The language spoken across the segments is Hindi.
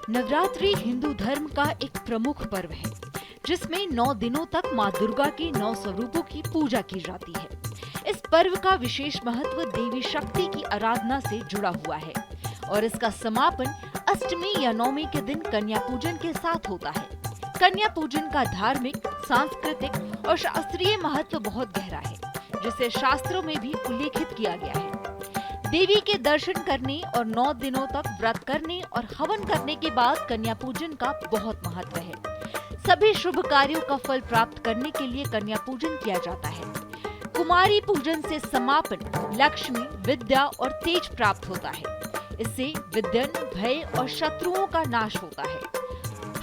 नवरात्रि हिंदू धर्म का एक प्रमुख पर्व है जिसमें 9 दिनों तक माँ दुर्गा के 9 स्वरूपों की पूजा की जाती है। इस पर्व का विशेष महत्व देवी शक्ति की आराधना से जुड़ा हुआ है और इसका समापन अष्टमी या नवमी के दिन कन्या पूजन के साथ होता है। कन्या पूजन का धार्मिक, सांस्कृतिक और शास्त्रीय महत्व बहुत गहरा है, जिसे शास्त्रों में भी उल्लेखित किया गया है। देवी के दर्शन करने और 9 दिनों तक व्रत करने और हवन करने के बाद कन्या पूजन का बहुत महत्व है। सभी शुभ कार्यों का फल प्राप्त करने के लिए कन्या पूजन किया जाता है। कुमारी पूजन से समापन लक्ष्मी, विद्या और तेज प्राप्त होता है। इससे विद्यन, भय और शत्रुओं का नाश होता है।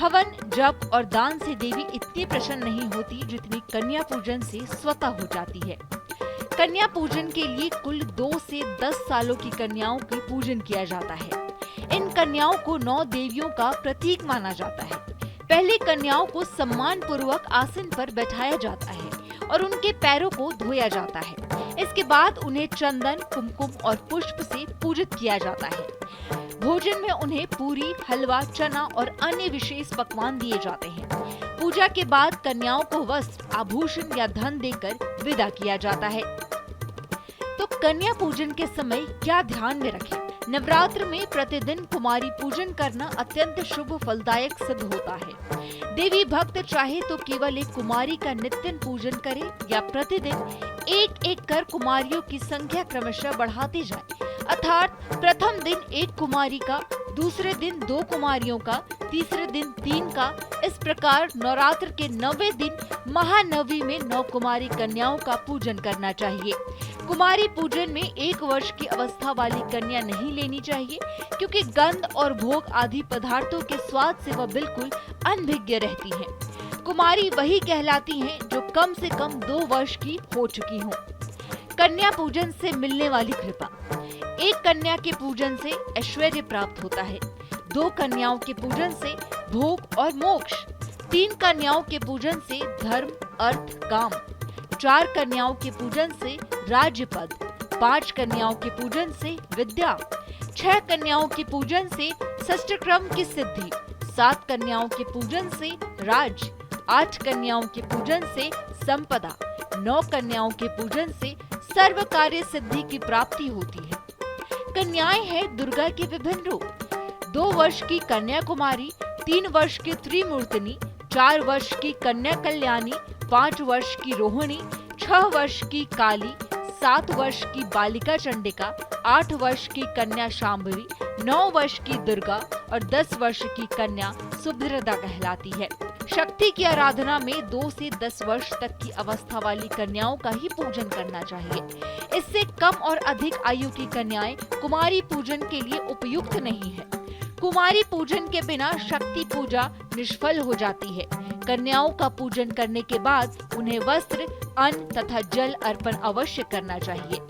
हवन, जप और दान से देवी इतनी प्रसन्न नहीं होती जितनी कन्या पूजन से स्वतः हो जाती है। कन्या पूजन के लिए कुल 2 से 10 सालों की कन्याओं की पूजन किया जाता है। इन कन्याओं को 9 देवियों का प्रतीक माना जाता है। पहले कन्याओं को सम्मान पूर्वक आसन पर बैठाया जाता है और उनके पैरों को धोया जाता है। इसके बाद उन्हें चंदन, कुमकुम और पुष्प से पूजित किया जाता है। भोजन में उन्हें पूरी, हलवा, चना और अन्य विशेष पकवान दिए जाते हैं। पूजा के बाद कन्याओं को वस्त्र, आभूषण या धन देकर विदा किया जाता है। तो कन्या पूजन के समय क्या ध्यान में रखें? नवरात्र में प्रतिदिन कुमारी पूजन करना अत्यंत शुभ फलदायक सिद्ध होता है। देवी भक्त चाहे तो केवल एक कुमारी का नित्य पूजन करे या प्रतिदिन एक कर कुमारियों की संख्या क्रमशः बढ़ाती जाए। अर्थात प्रथम दिन 1 कुमारी का, दूसरे दिन 2 कुमारियों का, तीसरे दिन 3 का। इस प्रकार नवरात्र के 9वें दिन महानवमी में 9 कुमारी कन्याओं का पूजन करना चाहिए। कुमारी पूजन में 1 वर्ष की अवस्था वाली कन्या नहीं लेनी चाहिए, क्योंकि गंध और भोग आदि पदार्थों के स्वाद से वह बिल्कुल अनभिज्ञ रहती हैं। कुमारी वही कहलाती हैं जो कम से कम 2 वर्ष की हो चुकी हों। कन्या पूजन से मिलने वाली कृपा। 1 कन्या के पूजन से ऐश्वर्य प्राप्त होता है। 2 कन्याओं के पूजन से भोग और मोक्ष। 3 कन्याओं के पूजन से धर्म, अर्थ, काम। 4 कन्याओं के पूजन से राज्य पद। 5 कन्याओं के पूजन से विद्या। 6 कन्याओं के पूजन से षष्ठक्रम की सिद्धि। 7 कन्याओं के पूजन से राज। 8 कन्याओं के पूजन से संपदा। 9 कन्याओं के पूजन से सर्व कार्य सिद्धि की प्राप्ति होती है। कन्याएं हैं दुर्गा के विभिन्न रूप। 2 वर्ष की कन्या कुमारी, 3 वर्ष की त्रिमूर्तिनी, 4 वर्ष की कन्या कल्याणी, 5 वर्ष की रोहिणी, 6 वर्ष की काली, 7 वर्ष की बालिका चंडिका, 8 वर्ष की कन्या शांभवी, 9 वर्ष की दुर्गा और 10 वर्ष की कन्या सुभद्रा कहलाती है। शक्ति की आराधना में 2 से 10 वर्ष तक की अवस्था वाली कन्याओं का ही पूजन करना चाहिए। इससे कम और अधिक आयु की कन्याएं कुमारी पूजन के लिए उपयुक्त नहीं है। कुमारी पूजन के बिना शक्ति पूजा निष्फल हो जाती है। कन्याओं का पूजन करने के बाद उन्हें वस्त्र, अन्न तथा जल अर्पण अवश्य करना चाहिए।